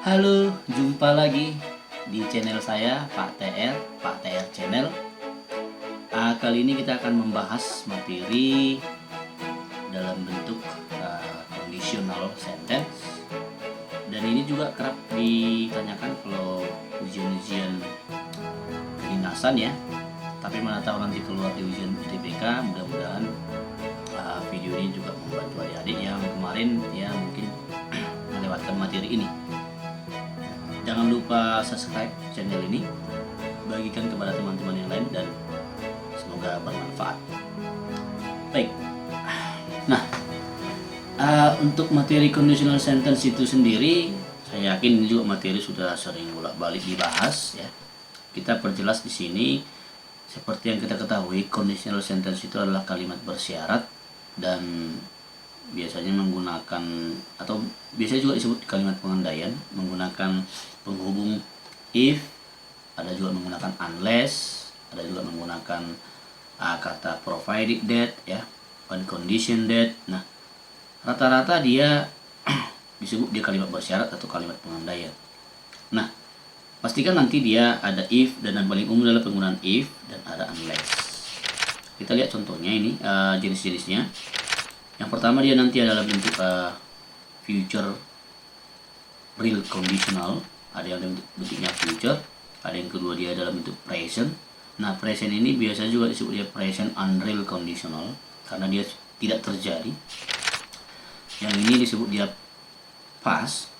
Halo, jumpa lagi di channel saya Pak TR Channel. Kali ini kita akan membahas materi dalam bentuk conditional sentence. Dan ini juga kerap ditanyakan kalau ujian-ujian kedinasan ya. Tapi mana tahu nanti keluar di ujian UTBK, mudah-mudahan video ini juga membantu adik-adik yang kemarin ya mungkin melewatkan materi ini. Jangan lupa subscribe channel ini, bagikan kepada teman-teman yang lain, dan semoga bermanfaat. Baik, nah untuk materi conditional sentence itu sendiri, saya yakin ini juga materi sudah sering bolak-balik dibahas ya. Kita perjelas di sini, seperti yang kita ketahui, conditional sentence itu adalah kalimat bersyarat dan biasanya menggunakan atau biasanya juga disebut kalimat pengandaian, menggunakan penghubung if, ada juga menggunakan unless, ada juga menggunakan kata provided that ya, on condition that. Nah, rata-rata dia disebut dia kalimat bersyarat atau kalimat pengandaian. Nah, pastikan nanti dia ada if, dan yang paling umum adalah penggunaan if dan ada unless. Kita lihat contohnya ini, jenis-jenisnya. Yang pertama dia nanti adalah bentuk future real conditional, ada yang bentuknya future, ada yang kedua dia adalah bentuk present. Nah, present ini biasa juga disebut dia present unreal conditional karena dia tidak terjadi. Yang ini disebut dia past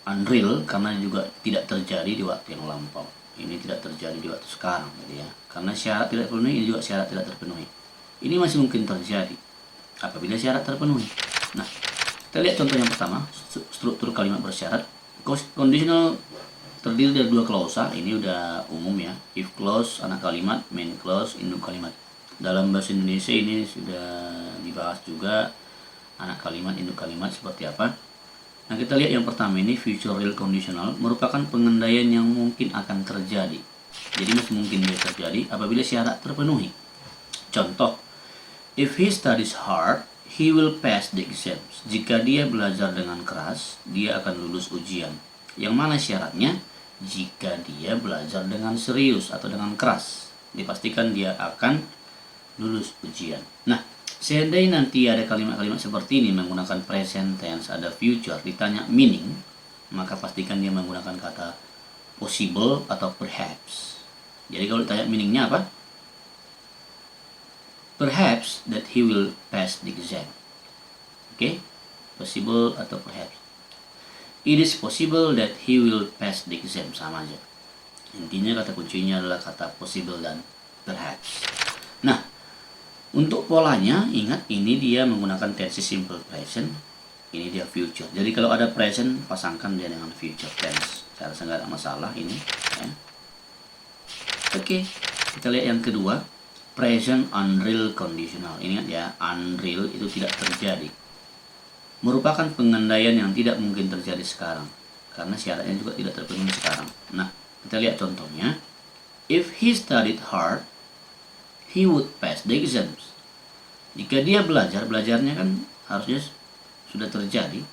unreal karena juga tidak terjadi di waktu yang lampau. Ini tidak terjadi di waktu sekarang gitu ya. Karena syarat tidak terpenuhi, ini juga syarat tidak terpenuhi. Ini masih mungkin terjadi apabila syarat terpenuhi. Nah, kita lihat contoh yang pertama, struktur kalimat bersyarat. Conditional terdiri dari dua klausa, ini udah umum ya. If clause anak kalimat, main clause induk kalimat. Dalam bahasa Indonesia ini sudah dibahas juga anak kalimat, induk kalimat seperti apa. Nah, kita lihat yang pertama ini, future real conditional, merupakan pengandaian yang mungkin akan terjadi. Jadi masih mungkin dia terjadi apabila syarat terpenuhi. Contoh, if he studies hard, he will pass the exams. Jika dia belajar dengan keras, dia akan lulus ujian. Yang mana syaratnya? Jika dia belajar dengan serius atau dengan keras, dipastikan dia akan lulus ujian. Nah, seandainya nanti ada kalimat-kalimat seperti ini menggunakan present tense, ada future, ditanya meaning, maka pastikan dia menggunakan kata possible atau perhaps. Jadi kalau ditanya meaningnya apa? Perhaps that he will pass the exam. Okay? Possible atau perhaps. It is possible that he will pass the exam, sama aja. Intinya kata kuncinya adalah kata possible dan perhaps. Nah, untuk polanya, ingat ini dia menggunakan tense simple present, ini dia future. Jadi kalau ada present, pasangkan dia dengan future tense. Saya rasa nggak ada masalah ini. Ya. Oke, kita lihat yang kedua, present unreal conditional. Ingat ya, unreal itu tidak terjadi. Merupakan pengandaian yang tidak mungkin terjadi sekarang, karena syaratnya juga tidak terpenuhi sekarang. Nah, kita lihat contohnya. If he studied hard, he would pass the exams. Jika dia belajarnya kan harusnya sudah terjadi,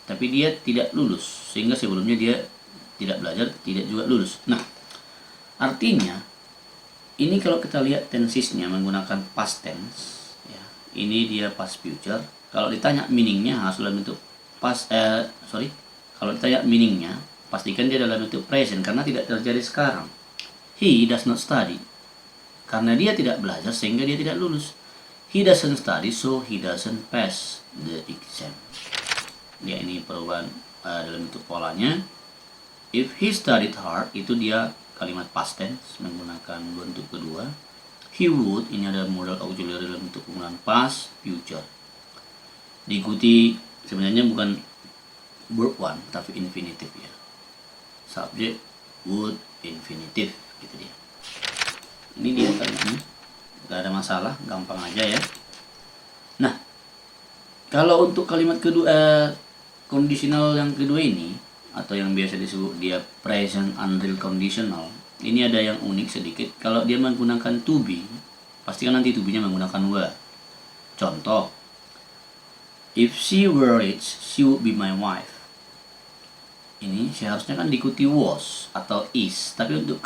tapi dia tidak lulus, sehingga sebelumnya dia tidak belajar, tidak juga lulus. Nah, artinya ini kalau kita lihat tensesnya menggunakan past tense, ya, ini dia past future. Kalau ditanya meaningnya harus dalam bentuk kalau ditanya meaningnya, pastikan dia dalam bentuk present karena tidak terjadi sekarang. He does not study, karena dia tidak belajar sehingga dia tidak lulus. He doesn't study, so he doesn't pass the exam. Ya, ini perubahan dalam bentuk polanya. If he studied hard, itu dia kalimat past tense menggunakan bentuk kedua. He would, ini ada modal auxiliary dalam bentuk penggunaan past future. Diikuti sebenarnya bukan verb one tapi infinitive ya. Subject, would, infinitive gitu dia. Ini dia kalimatnya, gak ada masalah, gampang aja ya. Nah, kalau untuk kalimat kedua, conditional yang kedua ini, atau yang biasa disebut dia present unreal conditional, ini ada yang unik sedikit. Kalau dia menggunakan to be, pastikan nanti to be-nya menggunakan were. Contoh, if she were rich, she would be my wife. ini seharusnya kan diikuti was atau is, tapi untuk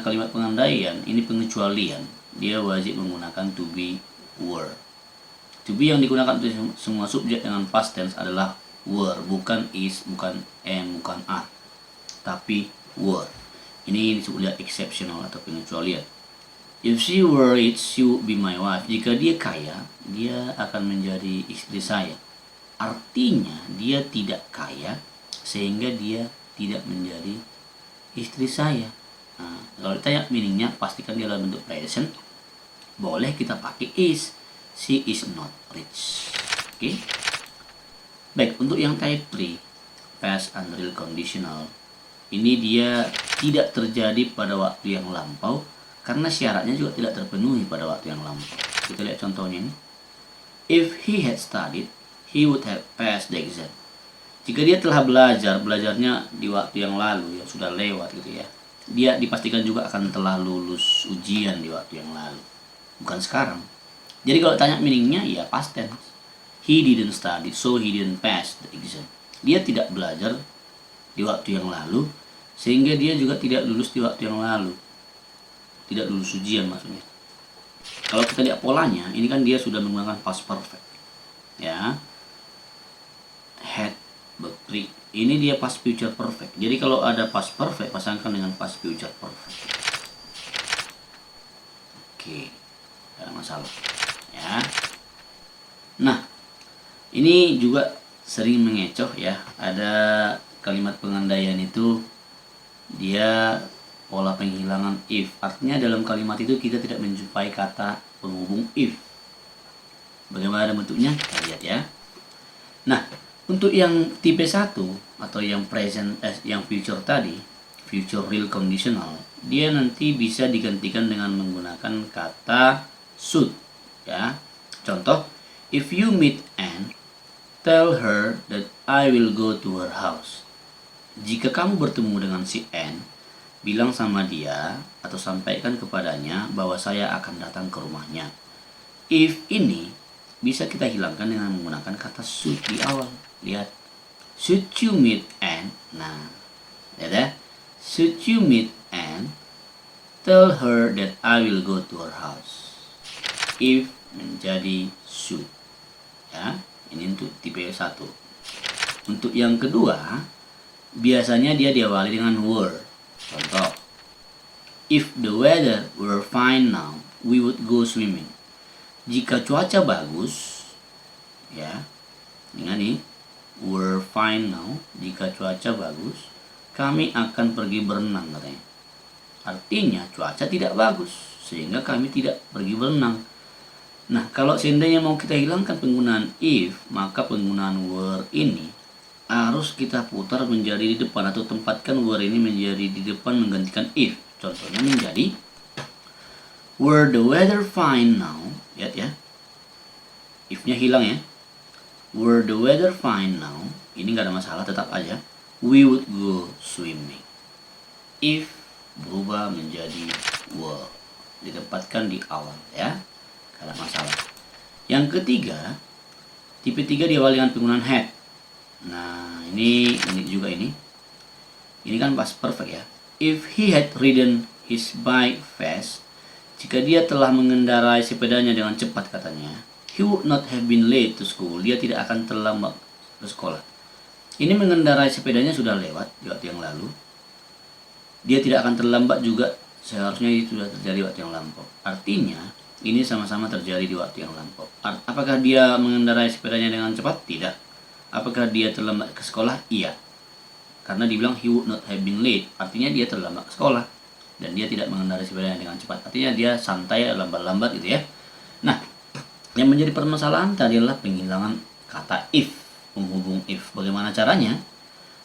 kalimat pengandaian ini pengecualian, dia wajib menggunakan to be, were. To be yang digunakan untuk semua subjek dengan past tense adalah were, bukan is, bukan am, bukan are, tapi were. Ini disebut exceptional atau pengecualian. If she were rich, she would be my wife. Jika dia kaya, dia akan menjadi istri saya. Artinya dia tidak kaya, sehingga dia tidak menjadi istri saya. Nah, kalau ditanya meaningnya, pastikan dia dalam bentuk present. Boleh kita pakai is. She is not rich. Oke. Baik, untuk yang type 3, past unreal conditional, ini dia tidak terjadi pada waktu yang lampau karena syaratnya juga tidak terpenuhi pada waktu yang lampau. Kita lihat contohnya ini. If he had studied, he would have passed the exam. Jika dia telah belajarnya di waktu yang lalu, yang sudah lewat gitu ya, dia dipastikan juga akan telah lulus ujian di waktu yang lalu, bukan sekarang. Jadi kalau tanya meaningnya, ya past tense. He didn't study, so he didn't pass the exam. Dia tidak belajar di waktu yang lalu, sehingga dia juga tidak lulus di waktu yang lalu. Tidak lulus ujian maksudnya. Kalau kita lihat polanya, ini kan dia sudah menggunakan past perfect. Ya. Had, berarti ini dia past future perfect. Jadi kalau ada past perfect, pasangkan dengan past future perfect. Oke, tidak ada masalah. Ya. Nah, ini juga sering mengecoh ya. Ada kalimat pengandaian itu dia pola penghilangan if. Artinya dalam kalimat itu kita tidak menjumpai kata penghubung if. Bagaimana bentuknya? Kita lihat ya. Nah, untuk yang tipe 1 atau yang present yang future tadi, future real conditional, dia nanti bisa digantikan dengan menggunakan kata should ya. Contoh, if you meet Anne, tell her that I will go to her house. Jika kamu bertemu dengan si Anne, bilang sama dia atau sampaikan kepadanya bahwa saya akan datang ke rumahnya. If ini bisa kita hilangkan dengan menggunakan kata should di awal. Lihat, should you meet Anne? Nah, lihat ya. Should you meet Anne, tell her that I will go to her house. If menjadi should. Ya, ini untuk tipe 1. Untuk yang kedua, biasanya dia diawali dengan were. Contoh, if the weather were fine now, we would go swimming. Jika cuaca bagus, ya, ingat nih, were fine now, jika cuaca bagus, kami akan pergi berenang katanya. Artinya cuaca tidak bagus, sehingga kami tidak pergi berenang. Nah, kalau seandainya mau kita hilangkan penggunaan if, maka penggunaan were ini harus kita putar menjadi di depan atau tempatkan were ini menjadi di depan menggantikan if. Contohnya menjadi were the weather fine now, lihat ya, if-nya hilang ya. Were the weather fine now, ini nggak ada masalah, tetap aja we would go swimming. If berubah menjadi were, ditempatkan di awal ya, nggak ada masalah. Yang ketiga, tipe 3 diawali dengan penggunaan had. Nah, ini juga ini kan past perfect ya. If he had ridden his bike fast, jika dia telah mengendarai sepedanya dengan cepat katanya, he would not have been late to school. Dia tidak akan terlambat ke sekolah. Ini mengendarai sepedanya sudah lewat di waktu yang lalu. Dia tidak akan terlambat juga, seharusnya itu sudah terjadi waktu yang lampau. Artinya ini sama-sama terjadi di waktu yang lampau. Apakah dia mengendarai sepedanya dengan cepat? Tidak. Apakah dia terlambat ke sekolah? Iya. Karena dibilang he would not have been late, artinya dia terlambat ke sekolah. Dan dia tidak mengendarai sepedanya dengan cepat, artinya dia santai, lambat-lambat gitu ya. Nah, yang menjadi permasalahan tadi adalah penghilangan kata if, penghubung if. Bagaimana caranya?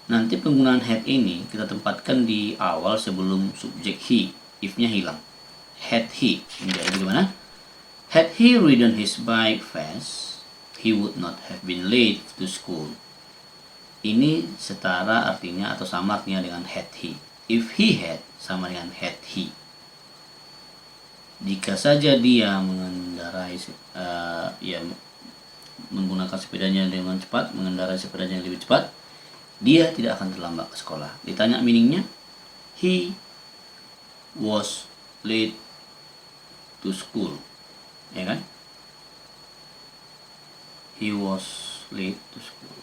Nanti penggunaan had ini kita tempatkan di awal sebelum subjek he. If-nya hilang. Had he menjadi bagaimana? Had he ridden his bike fast, he would not have been late to school. Ini setara artinya atau sama artinya dengan had he. If he had sama dengan had he. Jika saja dia mengendarai menggunakan sepedanya dengan cepat, mengendarai sepedanya lebih cepat, dia tidak akan terlambat ke sekolah. Ditanya meaningnya, he was late to school, ya kan? He was late to school.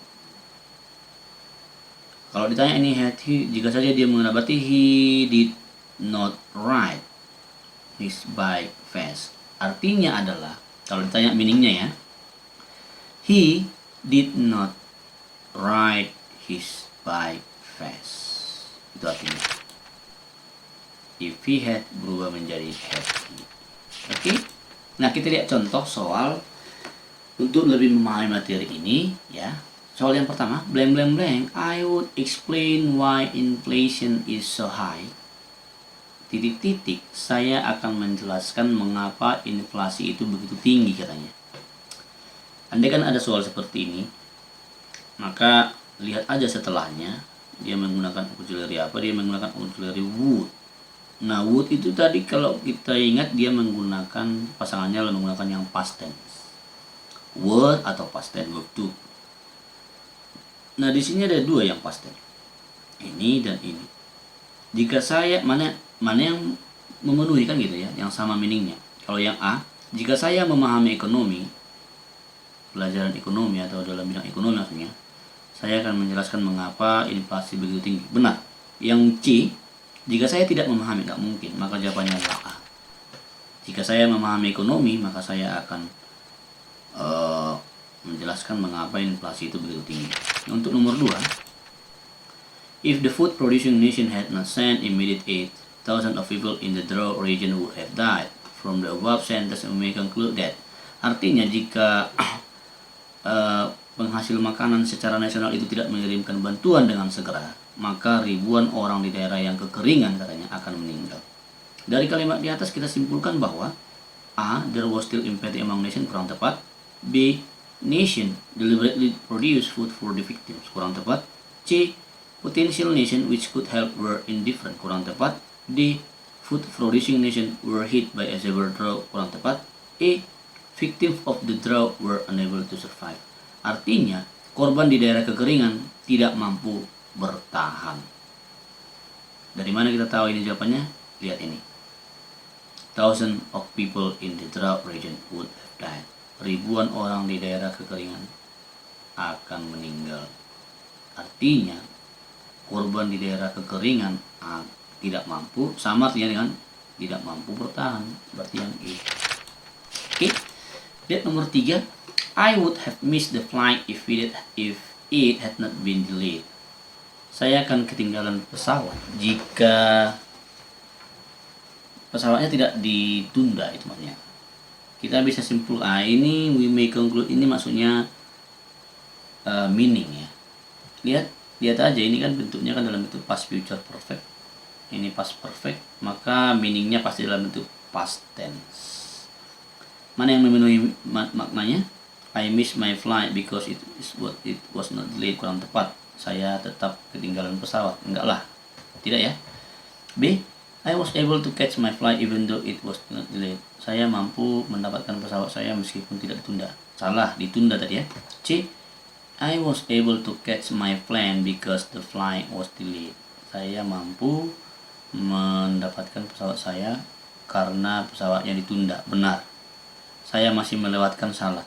Kalau ditanya ini had he, jika saja dia mengenal, berarti he did not ride his bike fast. Artinya adalah, kalau ditanya meaningnya ya, he did not ride his bike fast. Itu artinya. If he had berubah menjadi had he. Oke? Nah, kita lihat contoh soal untuk lebih memahami materi ini ya. Soal yang pertama, blank blank blank, I would explain why inflation is so high. Titik-titik, saya akan menjelaskan mengapa inflasi itu begitu tinggi katanya. Andai kan ada soal seperti ini, maka lihat aja setelahnya, dia menggunakan auxiliary apa? Dia menggunakan auxiliary would. Nah, would itu tadi kalau kita ingat dia menggunakan pasangannya menggunakan yang past tense. Would atau past tense verb to. Nah, di sini ada dua yang past tense. Ini dan ini. Jika saya mana yang memenuhi kan gitu ya, yang sama meaningnya. Kalau yang A, jika saya memahami ekonomi, pelajaran ekonomi atau dalam bidang ekonomi maksudnya, saya akan menjelaskan mengapa inflasi begitu tinggi. Benar. Yang C, jika saya tidak memahami, nggak mungkin, maka jawabannya adalah A. Jika saya memahami ekonomi, maka saya akan menjelaskan mengapa inflasi itu begitu tinggi. Untuk nomor 2, if the food producing nation had not sent immediate aid, thousands of people in the drought region would have died. From the above sentence, we may conclude that. Artinya jika penghasil makanan secara nasional itu tidak mengirimkan bantuan dengan segera, maka ribuan orang di daerah yang kekeringan katanya akan meninggal. Dari kalimat di atas kita simpulkan bahwa A, there was still empathy among nation, kurang tepat. B, nation deliberately produce food for the victims, kurang tepat. C, potential nation which could help were indifferent, kurang tepat. D, food producing nation were hit by a severe drought, kurang tepat. E, victims of the drought were unable to survive. Artinya, korban di daerah kekeringan tidak mampu bertahan. Dari mana kita tahu ini jawabannya? Lihat ini. Thousands of people in the drought region would have died. Ribuan orang di daerah kekeringan akan meninggal. Artinya, korban di daerah kekeringan tidak mampu, sama artinya dengan tidak mampu bertahan. Berarti yang E. Oke. Lihat nomor 3. I would have missed the flight if it had not been delayed. Saya akan ketinggalan pesawat jika pesawatnya tidak ditunda, itu maksudnya. Kita bisa simpul ini we may conclude, ini maksudnya meaning ya. Lihat aja, ini kan bentuknya kan dalam bentuk past future perfect. Ini past perfect, maka meaningnya pasti dalam bentuk past tense. Mana yang memenuhi maknanya? I miss my flight because it was not delayed, kurang tepat. Saya tetap ketinggalan pesawat. Enggak lah. Tidak ya. B, I was able to catch my flight even though it was not delayed. Saya mampu mendapatkan pesawat saya meskipun tidak ditunda. Salah, ditunda tadi ya. C, I was able to catch my plane because the flight was delayed. Saya mampu mendapatkan pesawat saya karena pesawatnya ditunda. Benar. Saya masih melewatkan. Salah.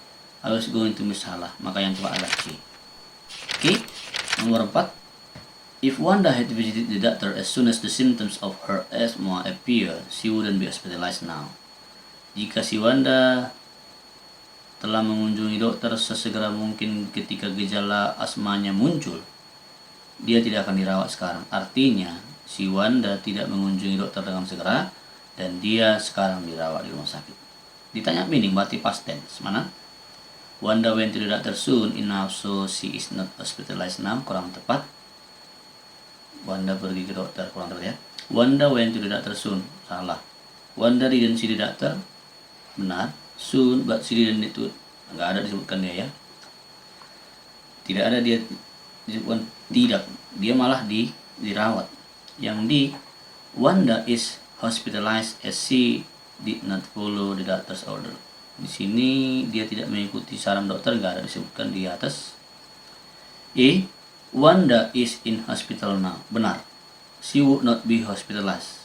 I was going to miss. Salah. Maka yang tepat adalah C. Oke. Nomor 4. If Wanda had visited the doctor as soon as the symptoms of her asthma appear, she wouldn't be hospitalized now. Jika si Wanda telah mengunjungi dokter sesegera mungkin ketika gejala asmanya muncul, dia tidak akan dirawat sekarang. Artinya, si Wanda tidak mengunjungi dokter dengan segera dan dia sekarang dirawat di rumah sakit. Ditanya meaning, berarti past tense. Mana? Wanda went to the doctor soon enough so she is not hospitalized now, kurang tepat. Wanda pergi ke dokter, kurang tepat ya. Wanda went to the doctor soon, salah. Wanda didn't see the doctor, benar. Soon, but she didn't itu nggak ada disebutkan dia ya. Tidak ada dia disebutkan, tidak. Dia malah dirawat. Yang di Wanda is hospitalized as she did not follow the doctor's order. Di sini dia tidak mengikuti saran dokter, nggak ada disebutkan di atas. E, Wanda is in hospital now. Benar. She would not be hospitalized.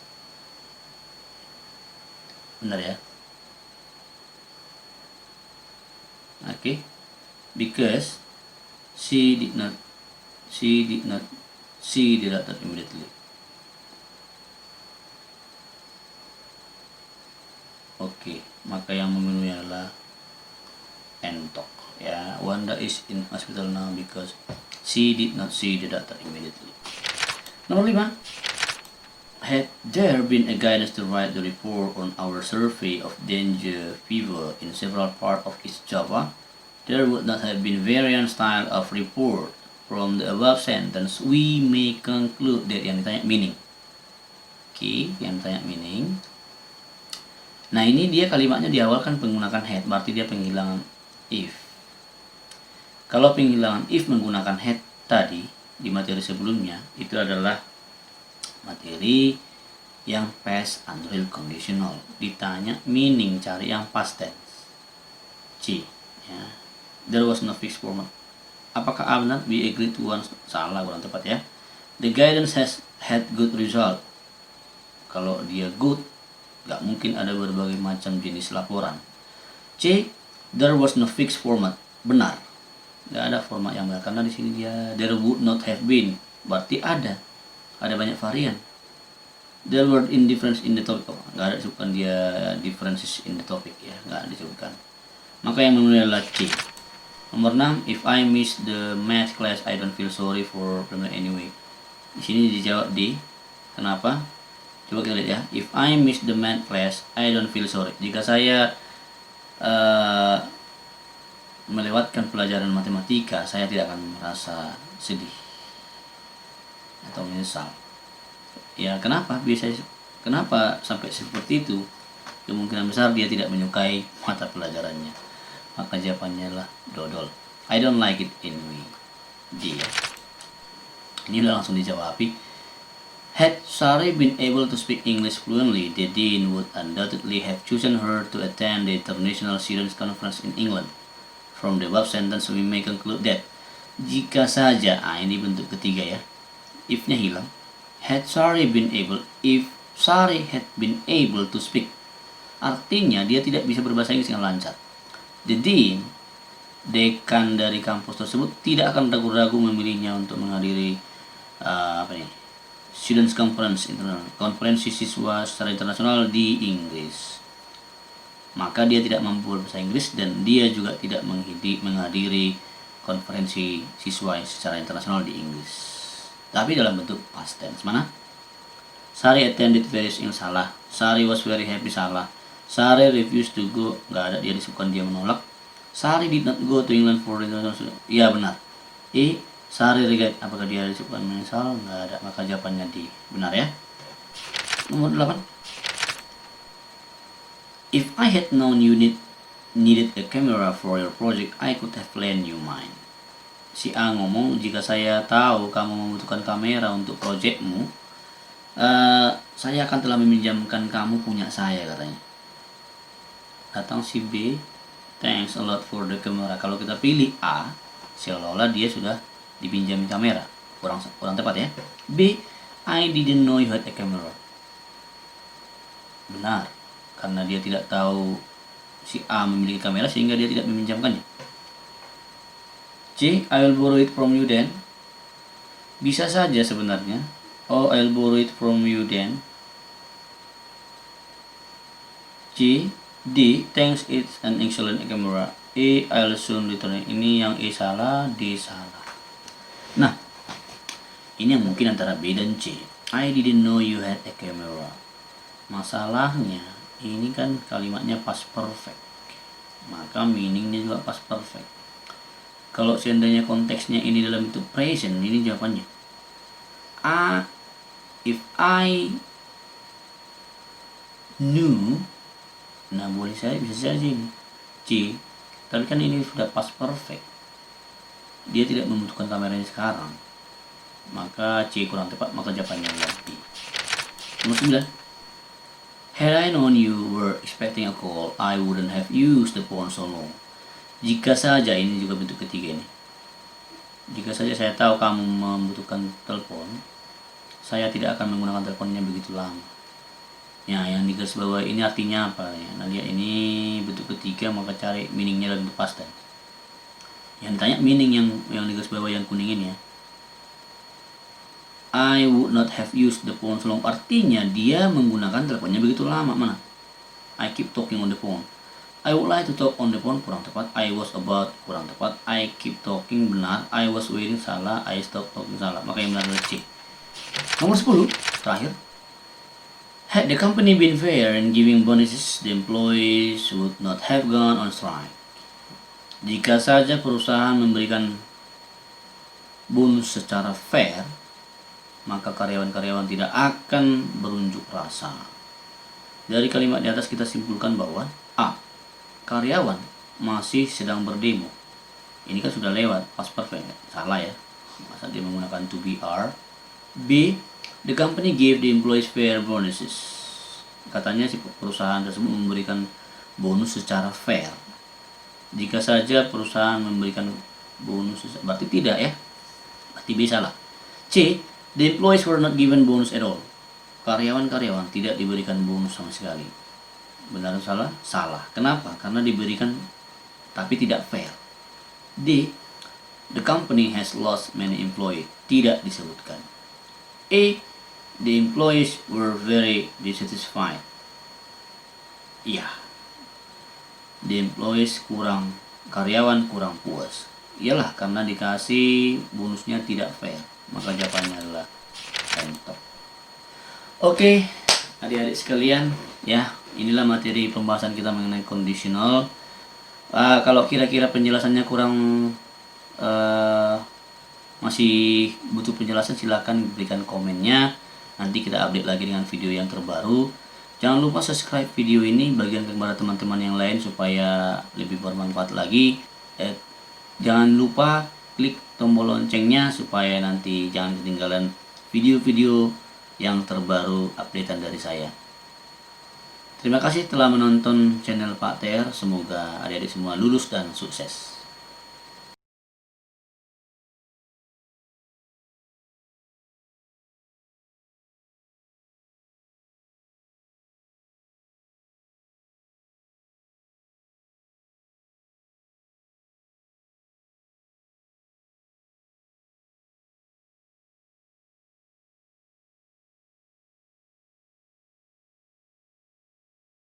Benar ya. Oke. Because she did not see the doctor immediately. Oke, maka yang memenuhi adalah entok ya. Wanda is in hospital now because she did not see the doctor immediately. Nomor 5. Had there been a guidance to write the report on our survey of dengue fever in several parts of East Java, there would not have been variant style of report. From the above sentence, we may conclude that yang ditanya meaning. Oke, yang ditanya meaning. Nah ini dia kalimatnya diawalkan menggunakan had, berarti dia penghilangan if. Kalau penghilangan if menggunakan had tadi di materi sebelumnya, itu adalah materi yang past unreal conditional. Ditanya meaning, cari yang past tense. C. Ya. There was no fixed format. Apakah A benar? We agree to one. Salah, kurang tepat ya. The guidance has had good result. Kalau dia good, gak mungkin ada berbagai macam jenis laporan. C. There was no fixed format. Benar. Gak ada format yang benar karena di sini dia there would not have been. Berarti ada banyak varian. There were indifference in the topic. Gak ada disebutkan dia differences in the topic ya. Gak ada disebutkan. Maka yang memenuhi adalah C. Nomor 6. If I miss the math class, I don't feel sorry for them anyway. Di sini dijawab D. Kenapa? Coba kita lihat ya. If I miss the math class, I don't feel sorry. Jika saya melewatkan pelajaran matematika, saya tidak akan merasa sedih atau menyesal. Ya kenapa? Kenapa sampai seperti itu? Kemungkinan besar dia tidak menyukai mata pelajarannya. Maka jawabannya adalah dodol. I don't like it anyway. D ya. Ini udah langsung dijawab. Had Sari been able to speak English fluently, the Dean would undoubtedly have chosen her to attend the International Students Conference in England. From the above sentence, we may conclude that jika saja, ini bentuk ketiga ya, if-nya hilang. Had Sari been able, if Sari had been able to speak, artinya dia tidak bisa berbahasa Inggris dengan lancar. The Dean, dekan dari kampus tersebut, tidak akan ragu-ragu memilihnya untuk menghadiri Students Conference International, konferensi siswa secara internasional di Inggris. Maka dia tidak mampu berbahasa Inggris dan dia juga tidak menghadiri konferensi siswa secara internasional di Inggris. Tapi dalam bentuk past tense. Mana? Sari attended various in salah. Sari was very happy salah. Sari refused to go, nggak ada, dia disebutkan dia menolak. Sari did not go to England for international. Iya benar. Sari regret, apakah dia disebutkan menyesal? Nggak ada, maka jawabannya D. Benar ya. Nomor 8. If I had known you needed a camera for your project, I could have lent you mine. Si A ngomong, jika saya tahu kamu membutuhkan kamera untuk proyekmu, saya akan telah meminjamkan kamu punya saya, katanya. Datang si B, thanks a lot for the camera. Kalau kita pilih A, seolah-olah dia sudah dipinjami kamera. Kurang tepat ya. B, I didn't know you had a camera. Benar, karena dia tidak tahu si A memiliki kamera sehingga dia tidak meminjamkannya. C, I will borrow it from you then. Bisa saja sebenarnya. Oh, I'll borrow it from you then. C, D, thanks it's an excellent camera. E, I'll soon return it. Ini yang E salah, D salah. Nah, ini yang mungkin antara B dan C. I didn't know you had a camera. Masalahnya, ini kan kalimatnya past perfect. Maka meaningnya juga past perfect. Kalau seandainya konteksnya ini dalam bentuk present, ini jawabannya. A, if I knew, nah boleh saya bisa saja ini C, tapi kan ini sudah past perfect. Dia tidak membutuhkan kameranya sekarang, maka C kurang tepat, maka jawabannya adalah D. Nomor 9. Had I known you were expecting a call, I wouldn't have used the phone so long. Jika saja, ini juga bentuk ketiga ini. Jika saja saya tahu kamu membutuhkan telepon, saya tidak akan menggunakan teleponnya begitu lama. Ya, yang di garis bawah ini artinya apa ya? Nah, lihat ini bentuk ketiga, maka cari meaningnya dan past tense. Yang ditanya meaning yang di garis bawah yang kuning ini ya. I would not have used the phone so long. Artinya dia menggunakan teleponnya begitu lama. Mana? I keep talking on the phone. I would like to talk on the phone, kurang tepat. I was about, kurang tepat. I keep talking, benar. I was waiting, salah. I stop talking, salah. Maka yang benar adalah C. Nomor 10, terakhir. Had the company been fair in giving bonuses, the employees would not have gone on strike. Jika saja perusahaan memberikan bonus secara fair, maka karyawan-karyawan tidak akan berunjuk rasa. Dari kalimat di atas kita simpulkan bahwa A. Karyawan masih sedang berdemo. Ini kan sudah lewat, past perfect. Salah ya. Masa dia menggunakan to be are. B. The company gave the employees fair bonuses. Katanya si perusahaan tersebut memberikan bonus secara fair. Jika saja perusahaan memberikan bonus, berarti tidak ya. Berarti B salah. C. The employees were not given bonus at all. Karyawan-karyawan tidak diberikan bonus sama sekali. Benar atau salah? Salah. Kenapa? Karena diberikan tapi tidak fair. D. The company has lost many employees. Tidak disebutkan. A. The employees were very dissatisfied. Ya. The employees karyawan kurang puas. Iyalah, karena dikasih bonusnya tidak fair. Maka jawabannya adalah entok. Oke, adik-adik sekalian, ya, inilah materi pembahasan kita mengenai conditional. Kalau kira-kira penjelasannya kurang masih butuh penjelasan, silahkan berikan komennya. Nanti kita update lagi dengan video yang terbaru. Jangan lupa subscribe video ini, bagian kepada teman-teman yang lain supaya lebih bermanfaat lagi. Jangan lupa klik tombol loncengnya supaya nanti jangan ketinggalan video-video yang terbaru updatean dari saya. Terima kasih telah menonton channel Pak TR. Semoga adik-adik semua lulus dan sukses.